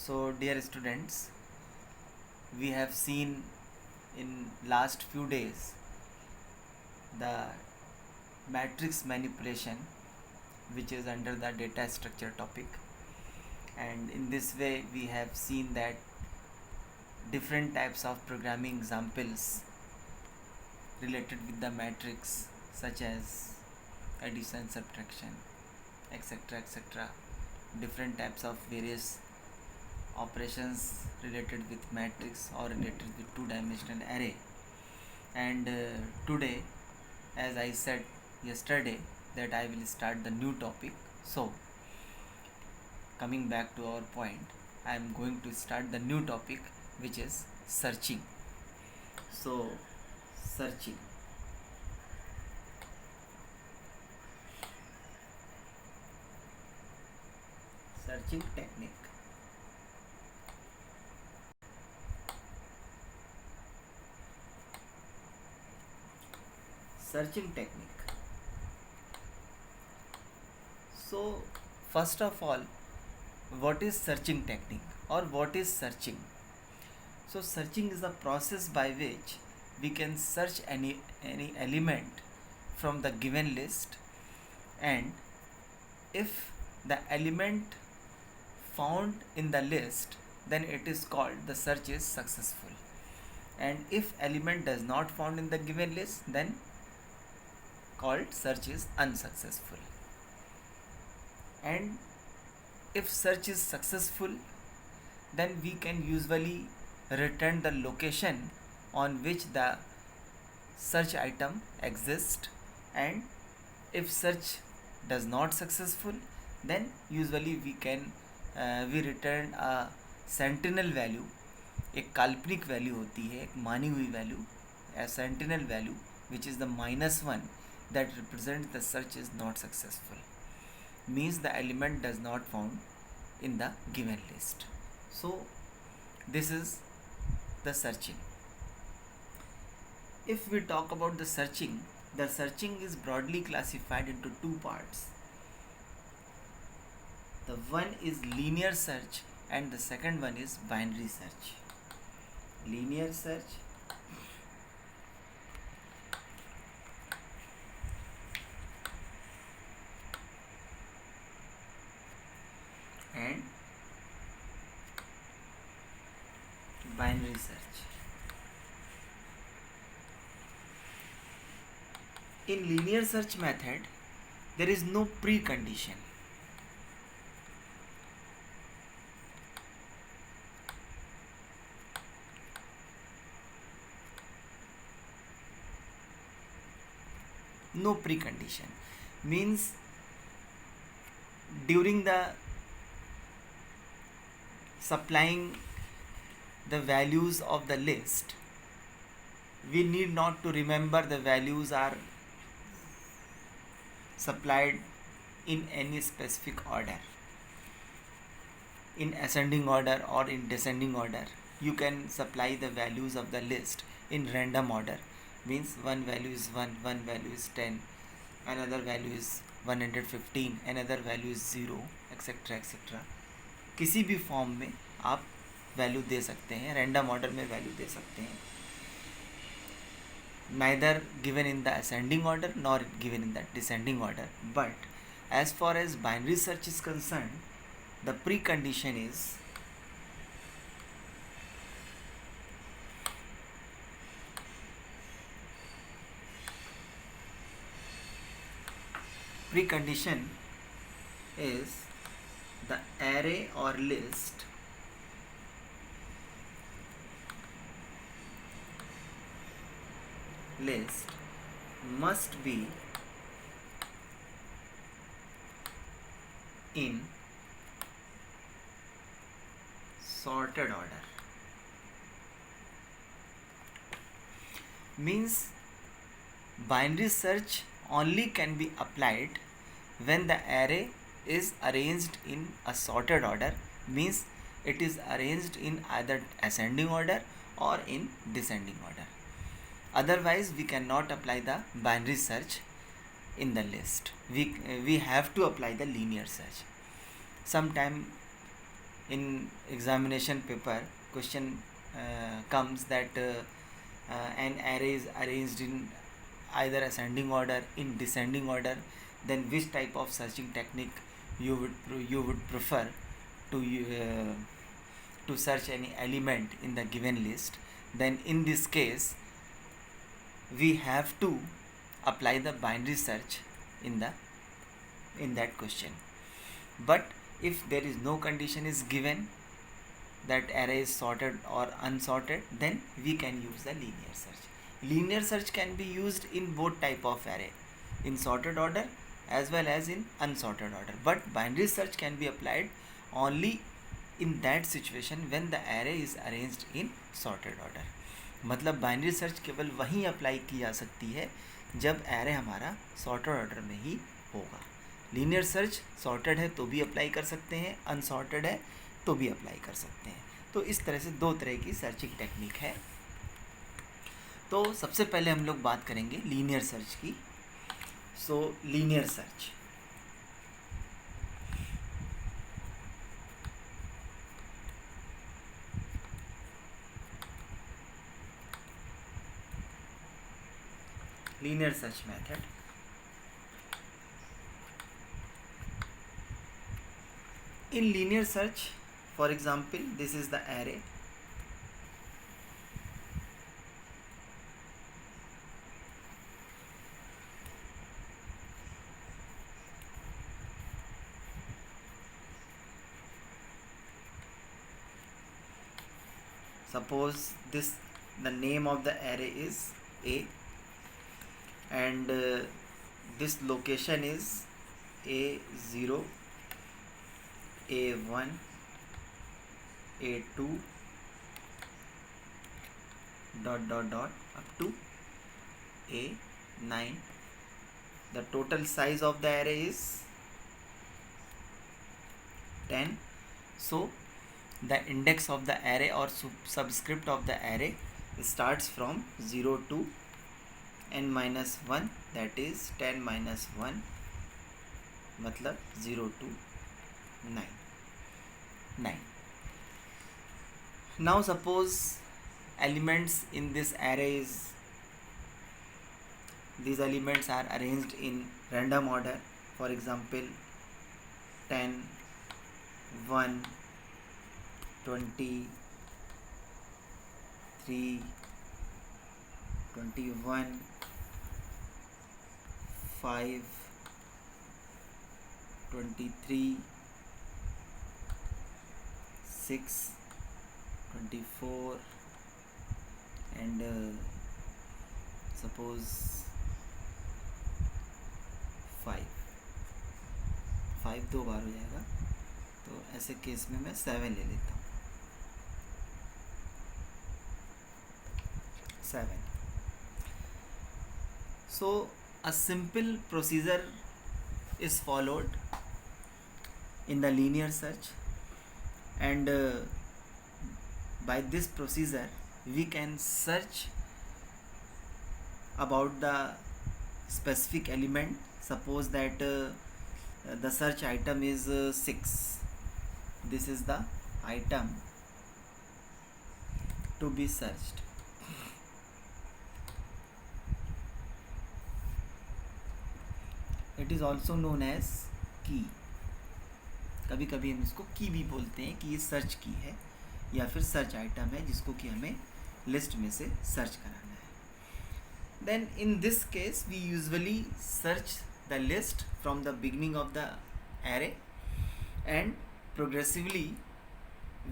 So, dear students, we have seen in last few days the matrix manipulation, which is under the data structure topic, and in this way we have seen that different types of programming examples related with the matrix, such as addition, subtraction, etc., etc., different types of various operations related with matrix or related with two-dimensional array. And today, as I said yesterday, that I will start the new topic. So, coming back to our point, I am going to start the new topic, which is searching. So, searching. Searching technique. Searching technique. So, first of all, what is searching technique or what is searching? So, searching is the process by which we can search any element from the given list, and if the element found in the list, then it is called the search is successful, and if element does not found in the given list, then called search is unsuccessful. And if search is successful, then we can usually return the location on which the search item exists, and if search does not successful, then usually we return a sentinel value. एक काल्पनिक value होती है, एक मानी हुई value, a sentinel value which is the -1 that represents the search is not successful, means the element does not found in the given list. So this is the searching. If we talk about the searching is broadly classified into two parts. The one is linear search and the second one is binary search. Linear search and binary search. In linear search method, there is no precondition. No precondition means during the supplying the values of the list, we need not to remember the values are supplied in any specific order, in ascending order or in descending order. You can supply the values of the list in random order, means one value is 1, one value is 10, another value is 115, another value is 0, etc., etc. किसी भी form में आप value दे सकते हैं, random order में value दे सकते हैं, neither given in the ascending order nor given in the descending order. But as far as binary search is concerned, the precondition is the array or list must be in sorted order. Means binary search only can be applied when the array is arranged in a sorted order, means it is arranged in either ascending order or in descending order. Otherwise we cannot apply the binary search in the list. We have to apply the linear search. Sometime in examination paper question comes that an array is arranged in either ascending order, in descending order, then which type of searching technique you would prefer to to search any element in the given list. Then in this case we have to apply the binary search in that question. But if there is no condition is given that array is sorted or unsorted, then we can use the linear search. Linear search can be used in both type of array, in sorted order as well as in unsorted order, but binary search can be applied only in that situation when the array is arranged in sorted order. मतलब binary search केवल वहीं apply की जा सकती है जब array हमारा sorted order में ही होगा. लीनियर सर्च सॉर्टेड है तो भी अप्लाई कर सकते हैं, अनसॉर्टेड है तो भी अप्लाई कर सकते हैं. तो इस तरह से दो तरह की सर्चिंग टेक्निक है. तो सबसे पहले हम लोग बात करेंगे लीनियर सर्च की. सो linear search linear search method. In linear search, for example, this is the array. Suppose the name of the array is A, and this location is A0, A1, A2 dot up to A9. The total size of the array is 10. So the index of the array or subscript of the array starts from 0 to n minus 1, that is 10 minus 1, मतलब 0 to 9. Now suppose elements in this array is, these elements are arranged in random order. For example, 10, 1, 20, 3, 21, 5, 23, 6, 24, and suppose 5 दो बार हो जाएगा, तो ऐसे case में मैं 7 ले लेता हूँ. 7. So a simple procedure is followed in the linear search, and by this procedure we can search about the specific element. Suppose that the search item is 6. This is the item to be searched. It is also known as key. कभी कभी हम इसको की भी बोलते हैं कि ये सर्च की है या फिर सर्च आइटम है जिसको कि हमें लिस्ट में से सर्च कराना है. Then in this case we usually search the list from the beginning of the array, and progressively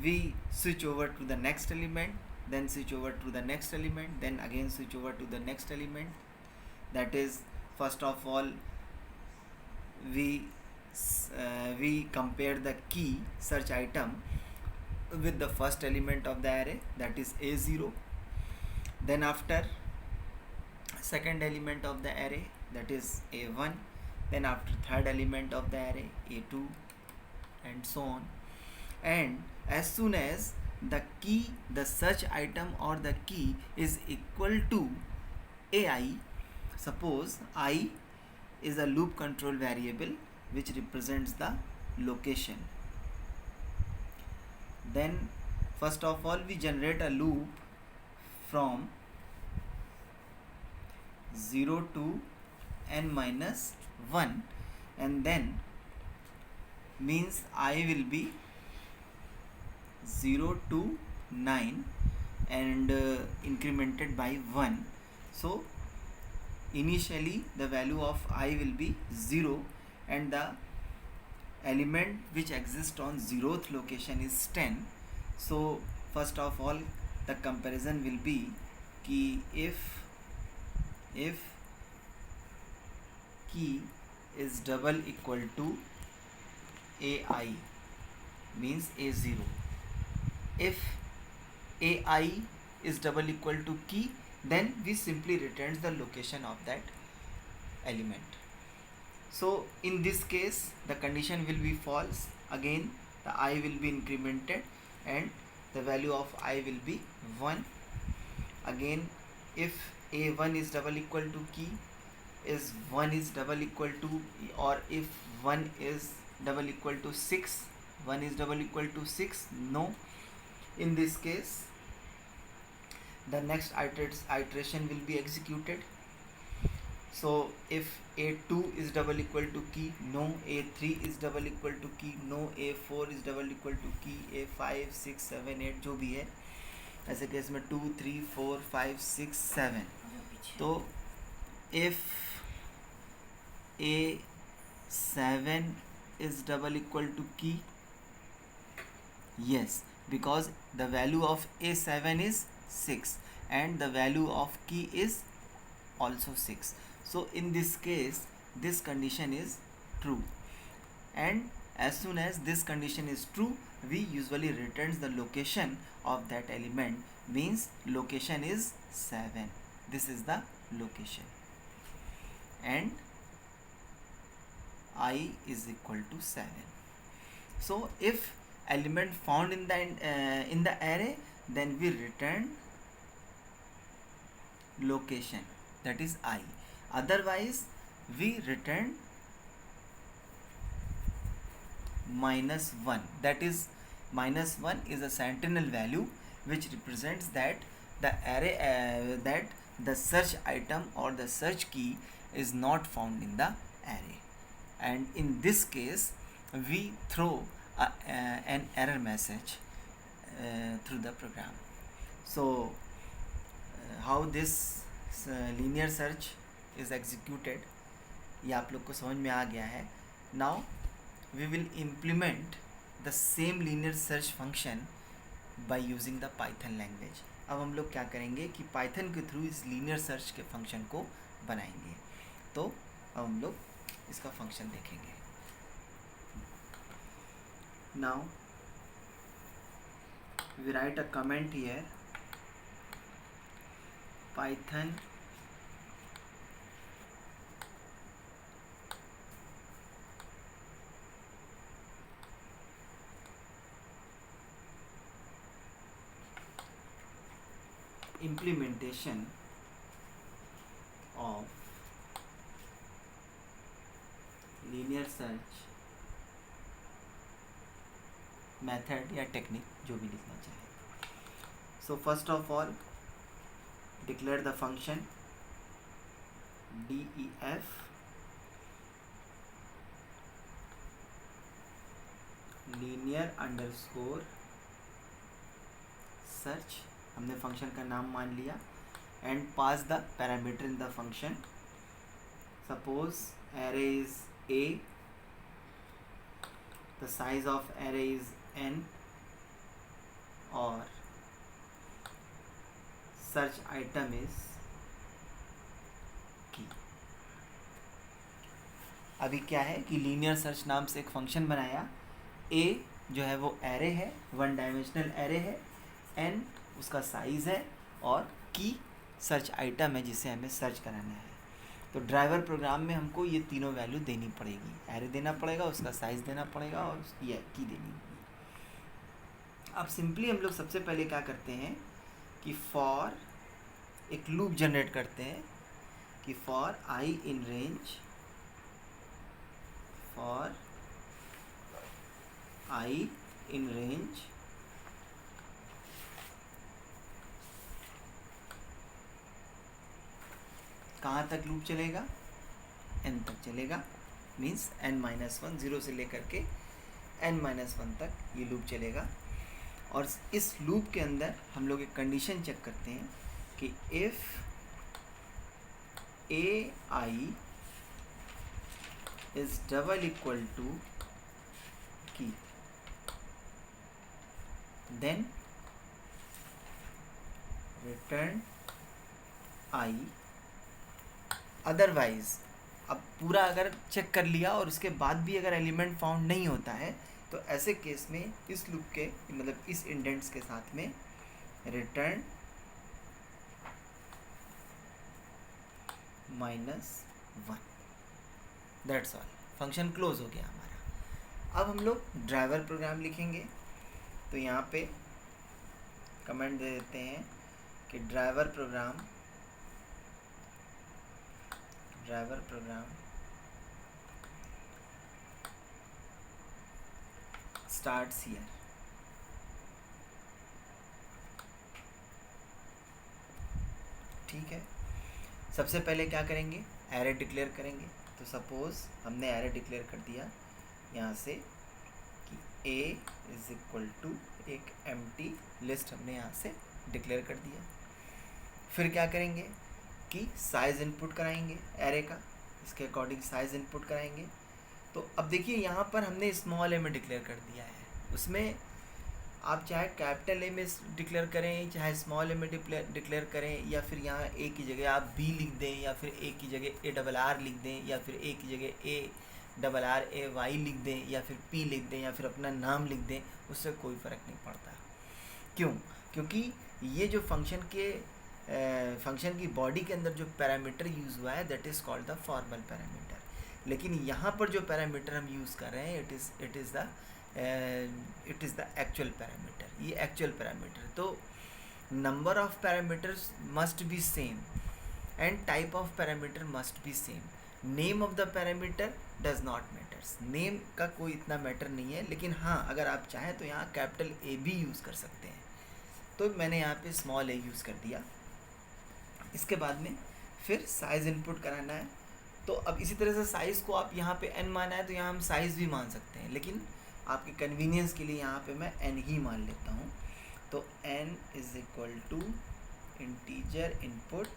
we switch over to the next element, then switch over to the next element, then again switch over to the next element. That is, first of all we compare the key search item with the first element of the array, that is A0. Then after second element of the array, that is A1. Then after third element of the array, A2, and so on. And as soon as the key, the search item or the key is equal to AI, suppose I is a loop control variable which represents the location. then first of all we generate a loop from 0 to n minus 1, and then means I will be 0 to 9 and incremented by 1. So initially the value of I will be 0 and the element which exists on 0th location is 10. So first of all the comparison will be कि if key is double equal to ai means a0, if ai is double equal to key, then we simply returns the location of that element. So in this case the condition will be false, again the I will be incremented and the value of I will be 1. Again if a1 is double equal to key, is 1 is double equal to, or if 1 is double equal to 6, 1 is double equal to 6, no. In this case the next iteration will be executed. So if a2 is double equal to key, no. a3 is double equal to key, no. a4 is double equal to key, a5 6 7 8 जो भी है, ऐसे case में 2 3 4 5 6 7. तो if a7 is double equal to key, yes, because the value of a7 is 6 and the value of key is also 6. So in this case this condition is true, and as soon as this condition is true we usually returns the location of that element, means location is 7. This is the location and I is equal to 7. So if element found in the array, then we return location, that is I. Otherwise we return -1, that is -1 is a sentinel value which represents that the array that the search item or the search key is not found in the array, and in this case we throw an error message through the program. So how this linear search is executed, ये आप लोग को समझ में आ गया है. Now we will implement the same linear search function by using the Python language. अब हम लोग क्या करेंगे कि Python के थ्रू इस linear search के फंक्शन को बनाएंगे. तो अब हम लोग इसका फंक्शन देखेंगे. Now we write a comment here, Python implementation of linear search method या टेक्निक, जो भी लिखना चाहे. So first of all declare the function def linear underscore search, हमने फंक्शन का नाम मान लिया, and pass the parameter in the function. Suppose array is a, the size of array is n, or search item is key. अभी क्या है कि linear search नाम से एक फंक्शन बनाया. a जो है वो एरे है, 1 डायमेंशनल एरे है, n उसका साइज़ है, और की सर्च आइटम है जिसे हमें सर्च कराना है. तो ड्राइवर प्रोग्राम में हमको ये तीनों वैल्यू देनी पड़ेगी. एरे देना पड़ेगा, उसका साइज़ देना पड़ेगा, और उसकी की देनी होगी. अब सिंपली हम लोग सबसे पहले क्या करते हैं कि फॉर एक लूप जनरेट करते हैं कि for I in range, for I in range कहाँ तक लूप चलेगा, n तक चलेगा, मीन्स n-1 0 से लेकर के n-1 तक ये लूप चलेगा। और इस लूप के अंदर हम लोग एक कंडीशन चेक करते हैं कि if ai is double equal to key, then return I, otherwise अब पूरा अगर चेक कर लिया और उसके बाद भी अगर एलिमेंट फाउंड नहीं होता है तो ऐसे केस में इस लूप के मतलब इस इंडेंट्स के साथ में return -1, that's all, function close हो गया हमारा। अब हम लोग ड्राइवर प्रोग्राम लिखेंगे, तो यहाँ पे कमेंट दे देते हैं कि ड्राइवर प्रोग्राम स्टार्ट्स हियर। ठीक है, सबसे पहले क्या करेंगे, एरे डिक्लेयर करेंगे। तो सपोज हमने एरे डिक्लेयर कर दिया यहाँ से कि a इज इक्वल टू एक एम्प्टी लिस्ट हमने यहाँ से डिक्लेयर कर दिया। फिर क्या करेंगे कि साइज़ इनपुट कराएंगे एरे का, इसके अकॉर्डिंग साइज़ इनपुट कराएंगे। तो अब देखिए यहाँ पर हमने स्मॉल ए में डिक्लेयर कर दिया है, उसमें आप चाहे कैपिटल ए में डिक्लेयर करें चाहे स्मॉल ए में डिक्लेयर करें, या फिर यहाँ ए की जगह आप बी लिख दें, या फिर ए की जगह ARR लिख दें, या फिर ए की जगह ARRAY लिख दें, या फिर P लिख दें, या फिर अपना नाम लिख दें, उससे कोई फ़र्क नहीं पड़ता। क्यों? क्योंकि ये जो फंक्शन की बॉडी के अंदर जो पैरामीटर यूज़ हुआ है that is called the formal parameter, लेकिन यहाँ पर जो पैरामीटर हम यूज़ कर रहे हैं it is the actual parameter, ये एक्चुअल पैरामीटर। तो number of parameters must be same and type of parameter must be same. Name of the parameter does not matters, name का कोई इतना मैटर नहीं है, लेकिन हाँ अगर आप चाहें तो यहाँ कैपिटल A भी यूज़ कर सकते हैं। तो मैंने यहाँ पे स्मॉल a यूज़ कर दिया। इसके बाद में फिर साइज़ इनपुट कराना है, तो अब इसी तरह से साइज़ को आप यहाँ पे n माना है तो यहाँ हम साइज़ भी मान सकते हैं, लेकिन आपके कन्वीनियंस के लिए यहाँ पे मैं n ही मान लेता हूँ। तो n is equal to integer input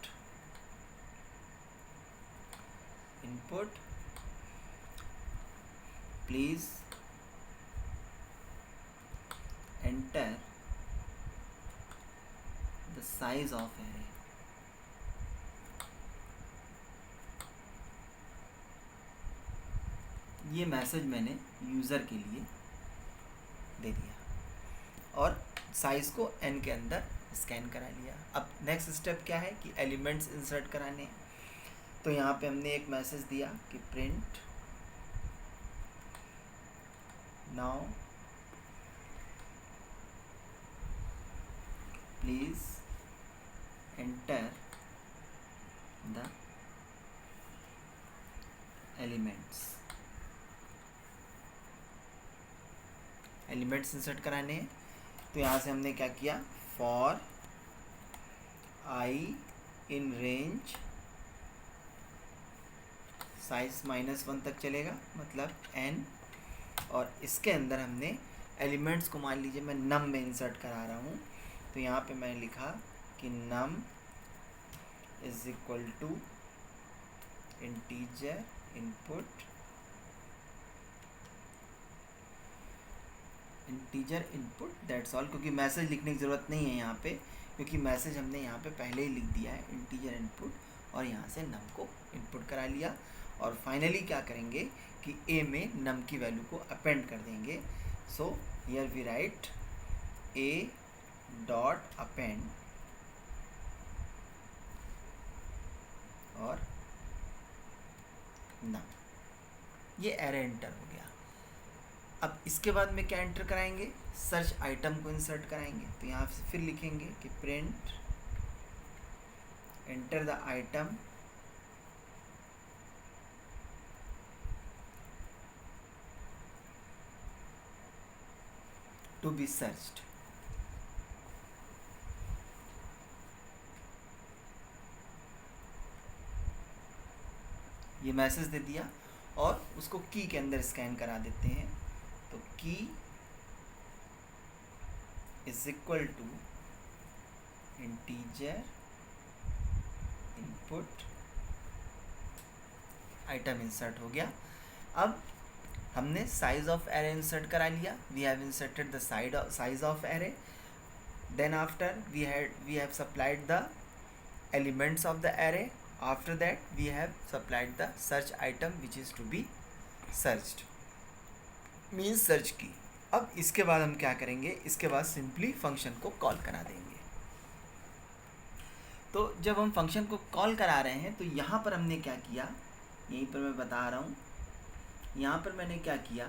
please enter the size of array. ये मैसेज मैंने यूज़र के लिए दे दिया और साइज़ को n के अंदर स्कैन करा लिया। अब नेक्स्ट स्टेप क्या है कि एलिमेंट्स इंसर्ट कराने हैं। तो यहाँ पे हमने एक मैसेज दिया कि print now please enter the elements insert कराने हैं। तो यहाँ से हमने क्या किया, for I in range size -1 तक चलेगा, मतलब n, और इसके अंदर हमने एलिमेंट्स को मान लीजिए मैं num में इंसर्ट करा रहा हूँ। तो यहाँ पे मैं लिखा कि num is equal to integer input that's all, क्योंकि मैसेज लिखने की ज़रूरत नहीं है यहाँ पे, क्योंकि मैसेज हमने यहाँ पे पहले ही लिख दिया है इंटीजर इनपुट, और यहाँ से num को इनपुट करा लिया। और फाइनली क्या करेंगे कि a में num की वैल्यू को अपेंड कर देंगे। So here we write a dot append और num, ये एरे एंटर हो गया। अब इसके बाद में क्या एंटर कराएंगे, सर्च आइटम को इंसर्ट कराएंगे। तो यहाँ से फिर लिखेंगे कि print enter the item to be searched. ये मैसेज दे दिया और उसको की के अंदर स्कैन करा देते हैं। तो key is equal to integer input, item insert हो गया। अब हमने साइज ऑफ एरे इंसर्ट करा लिया, we have inserted the size of array, then after we have supplied the elements of the array, after that we have supplied the search item which is to be searched, means search की। अब इसके बाद हम क्या करेंगे, इसके बाद simply function को कॉल करा देंगे। तो जब हम फंक्शन को कॉल करा रहे हैं तो यहाँ पर हमने क्या किया, यहीं पर मैं बता रहा हूँ, यहाँ पर मैंने क्या किया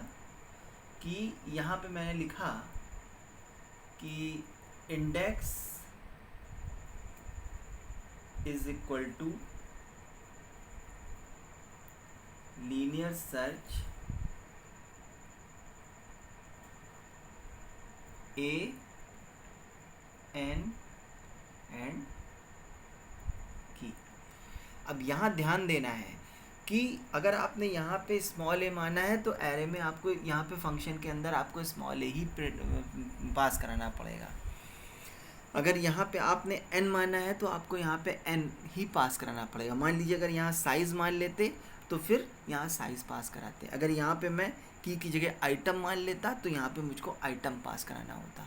कि यहाँ पे मैंने लिखा कि index is equal to linear search A N and key। अब यहाँ ध्यान देना है कि अगर आपने यहाँ पे स्मॉल ए माना है तो एरे में आपको यहाँ पे फंक्शन के अंदर आपको स्मॉल ए ही पास कराना पड़ेगा। अगर यहाँ पे आपने n माना है तो आपको यहाँ पे n ही पास कराना पड़ेगा। मान लीजिए अगर यहाँ साइज़ मान लेते तो फिर यहाँ साइज़ पास कराते, अगर यहाँ पे मैं की जगह आइटम मान लेता तो यहाँ पे मुझको आइटम पास कराना होता।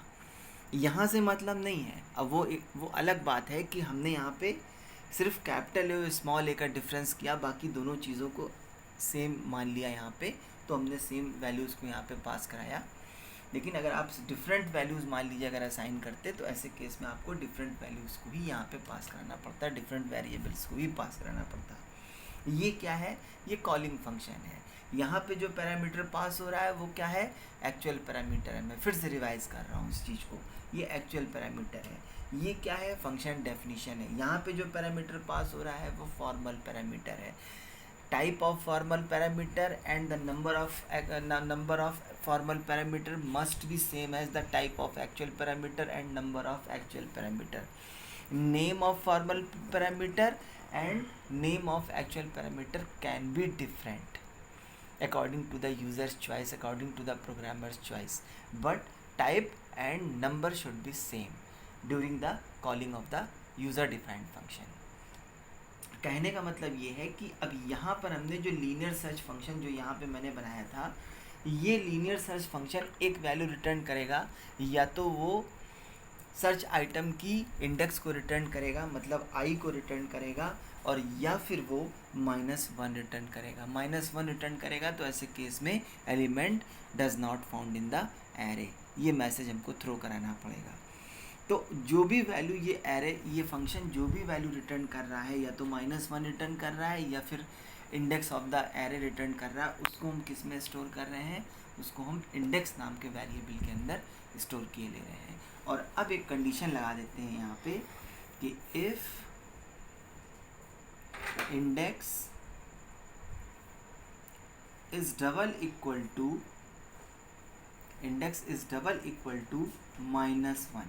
यहाँ से मतलब नहीं है। अब वो अलग बात है कि हमने यहाँ पे सिर्फ कैपिटल ए और स्मॉल ए का डिफरेंस किया, बाकी दोनों चीज़ों को सेम मान लिया यहाँ पे, तो हमने सेम वैल्यूज़ को यहाँ पे पास कराया। लेकिन अगर आप डिफरेंट वैल्यूज़ मान लीजिए अगर असाइन करते तो ऐसे केस में आपको डिफरेंट वैल्यूज़ को ही यहाँ पे पास कराना पड़ता है, डिफरेंट वेरिएबल्स को भी पास कराना पड़ता है। ये क्या है, ये कॉलिंग फंक्शन है। यहाँ पे जो पैरामीटर पास हो रहा है वो क्या है, एक्चुअल पैरामीटर है। मैं फिर से रिवाइज कर रहा हूँ इस चीज़ को, ये एक्चुअल पैरामीटर है। ये क्या है, फंक्शन डेफिनीशन है। यहाँ पे जो पैरामीटर पास हो रहा है वो फॉर्मल पैरामीटर है। type of formal parameter and the number of formal parameter must be same as the type of actual parameter and number of actual parameter. Name of formal parameter and name of actual parameter can be different according to the user's choice, according to the programmer's choice, but type and number should be same during the calling of the user defined function। कहने का मतलब ये है कि अब यहाँ पर हमने जो लीनियर सर्च फंक्शन जो यहाँ पे मैंने बनाया था, ये लीनियर सर्च फंक्शन एक वैल्यू रिटर्न करेगा, या तो वो सर्च आइटम की इंडेक्स को रिटर्न करेगा, मतलब आई को रिटर्न करेगा, और या फिर वो -1 रिटर्न करेगा। -1 रिटर्न करेगा तो ऐसे केस में element does not found in the array, ये मैसेज हमको थ्रो कराना पड़ेगा। तो जो भी वैल्यू ये एरे, ये फंक्शन जो भी वैल्यू रिटर्न कर रहा है, या तो -1 रिटर्न कर रहा है या फिर index of the array return कर रहा है, उसको हम किस में स्टोर कर रहे हैं, उसको हम इंडेक्स नाम के वेरिएबल के अंदर स्टोर किए ले रहे हैं। और अब एक कंडीशन लगा देते हैं यहाँ पे कि if index is double equal to -1,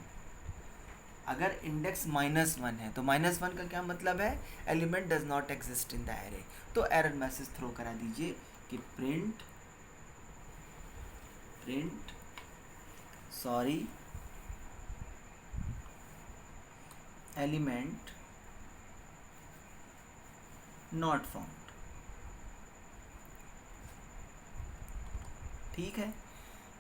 अगर इंडेक्स -1 है तो -1 का क्या मतलब है, element does not exist in the array. तो एरर मैसेज थ्रो करा दीजिए कि print sorry element not found. ठीक है।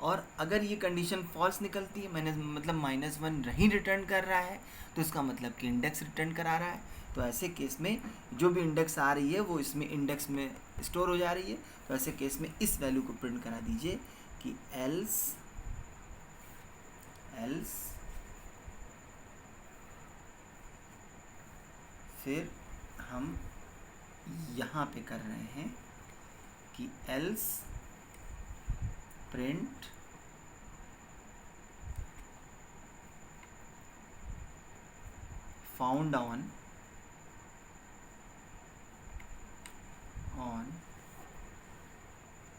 और अगर ये कंडीशन फॉल्स निकलती है, मैंने मतलब -1 नहीं रिटर्न कर रहा है, तो इसका मतलब कि इंडेक्स रिटर्न करा रहा है। तो ऐसे केस में जो भी इंडेक्स आ रही है वो इसमें इंडेक्स में स्टोर हो जा रही है। तो ऐसे केस में इस वैल्यू को प्रिंट करा दीजिए कि एल्स फिर हम यहाँ पे कर रहे हैं कि else print found on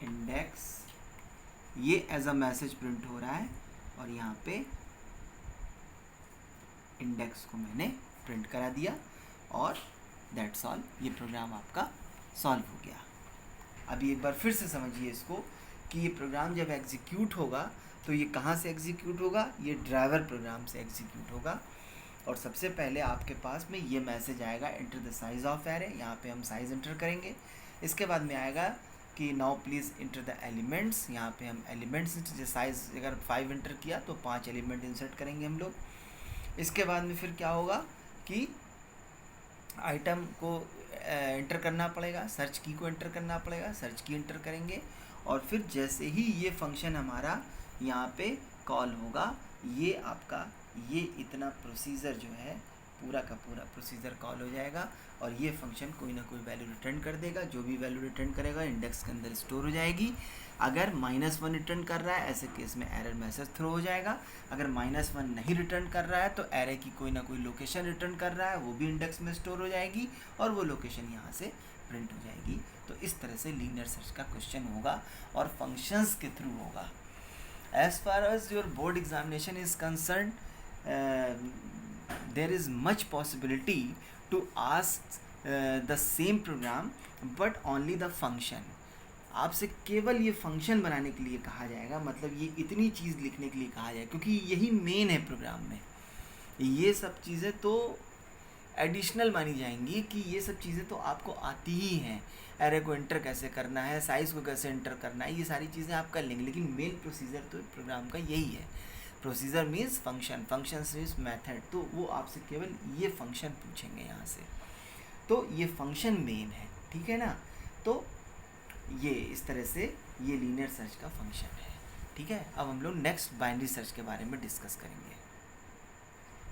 index, ये एज अ मैसेज प्रिंट हो रहा है और यहाँ पे इंडेक्स को मैंने प्रिंट करा दिया और दैट्स ऑल। ये प्रोग्राम आपका सॉल्व हो गया। अभी एक बार फिर से समझिए इसको कि ये प्रोग्राम जब एग्जीक्यूट होगा तो ये कहाँ से एग्जीक्यूट होगा, ये ड्राइवर प्रोग्राम से एग्जीक्यूट होगा। और सबसे पहले आपके पास में ये मैसेज आएगा enter the size of array, यहाँ पे हम साइज़ एंटर करेंगे। इसके बाद में आएगा कि now please enter the elements, यहाँ पे हम एलिमेंट्स साइज़ अगर 5 इंटर किया तो 5 एलिमेंट इंसर्ट करेंगे हम लोग। इसके बाद में फिर क्या होगा कि आइटम को एंटर करना पड़ेगा, सर्च की को एंटर करना पड़ेगा, सर्च की एंटर करेंगे। और फिर जैसे ही ये फंक्शन हमारा यहाँ पे कॉल होगा, ये आपका ये इतना प्रोसीजर जो है पूरा का पूरा प्रोसीजर कॉल हो जाएगा और ये फंक्शन कोई ना कोई वैल्यू रिटर्न कर देगा। जो भी वैल्यू रिटर्न करेगा इंडेक्स के अंदर स्टोर हो जाएगी। अगर -1 रिटर्न कर रहा है ऐसे केस में एरर मैसेज थ्रो हो जाएगा। अगर -1 नहीं रिटर्न कर रहा है तो एरे की कोई ना कोई लोकेशन रिटर्न कर रहा है, वो भी इंडेक्स में स्टोर हो जाएगी और वो लोकेशन यहाँ से प्रिंट हो जाएगी। तो इस तरह से लीनियर सर्च का क्वेश्चन होगा और फंक्शंस के थ्रू होगा। As far as your board examination is concerned, there is much possibility to ask the same program but only the function। आपसे केवल ये फंक्शन बनाने के लिए कहा जाएगा, मतलब ये इतनी चीज़ लिखने के लिए कहा जाएगा क्योंकि यही मेन है प्रोग्राम में। ये सब चीज़ें तो एडिशनल मानी जाएंगी कि ये सब चीज़ें तो आपको आती ही हैं। एरे को एंटर कैसे करना है, साइज़ को कैसे एंटर करना है, ये सारी चीज़ें आप कर लेंगे। लेकिन मेन प्रोसीजर तो प्रोग्राम का यही है। Procedure means function, function means method. तो वो आपसे केवल ये फंक्शन पूछेंगे यहाँ से। तो ये फंक्शन मेन है, ठीक है ना। तो ये इस तरह से ये लीनियर सर्च का फंक्शन है, ठीक है। अब हम लोग नेक्स्ट बाइनरी सर्च के बारे में डिस्कस करेंगे।